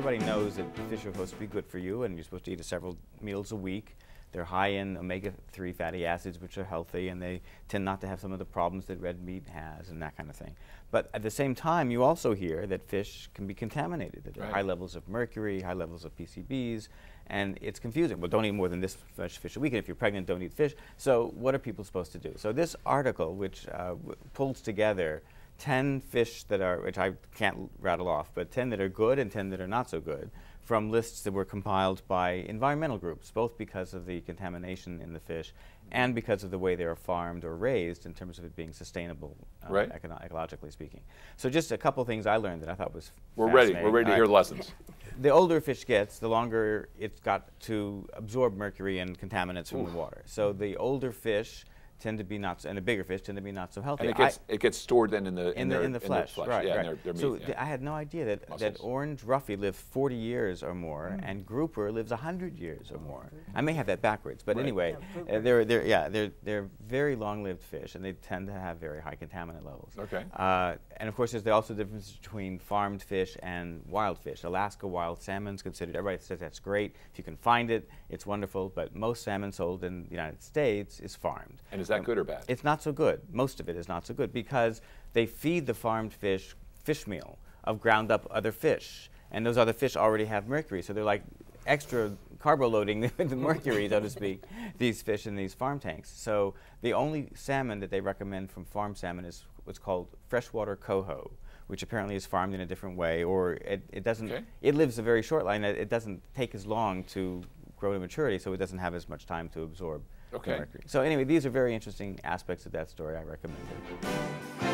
everybody knows that fish are supposed to be good for you, and you're supposed to eat several meals a week. They're high in omega-3 fatty acids, which are healthy, and they tend not to have some of the problems that red meat has and that kind of thing. But at the same time, you also hear that fish can be contaminated, that there are high levels of mercury, high levels of PCBs, and it's confusing. Well, don't eat more than this fish a week, and if you're pregnant, don't eat fish. So what are people supposed to do? So this article, which pulls together 10 fish that are, which I can't rattle off, but 10 that are good and 10 that are not so good, from lists that were compiled by environmental groups, both because of the contamination in the fish and because of the way they are farmed or raised in terms of it being sustainable, ecologically speaking. So just a couple things I learned that I thought was fascinating. We're ready to hear the lessons. The older fish gets, the longer it's got to absorb mercury and contaminants from the water. So the older fish tend to be not, and the bigger fish tend to be not so healthy. And it gets stored then in the flesh. Right, yeah, right. Their so meat, yeah. I had no idea that orange roughy lives 40 years or more, and grouper lives 100 years or more. I may have that backwards, but anyway, they're very long-lived fish, and they tend to have very high contaminant levels. Okay. And of course, there's also the difference between farmed fish and wild fish. Alaska wild salmon's considered, everybody says that's great. If you can find it, it's wonderful, but most salmon sold in the United States is farmed. And is that good or bad? It's not so good. Most of it is not so good because they feed the farmed fish fish meal of ground up other fish, and those other fish already have mercury, so they're like extra carbo loading the mercury, so to speak, these fish in these farm tanks. So the only salmon that they recommend from farm salmon is what's called freshwater coho, which apparently is farmed in a different way, or it doesn't, it lives a very short line. It doesn't take as long to grow to maturity, so it doesn't have as much time to absorb mercury. So anyway, these are very interesting aspects of that story. I recommend it.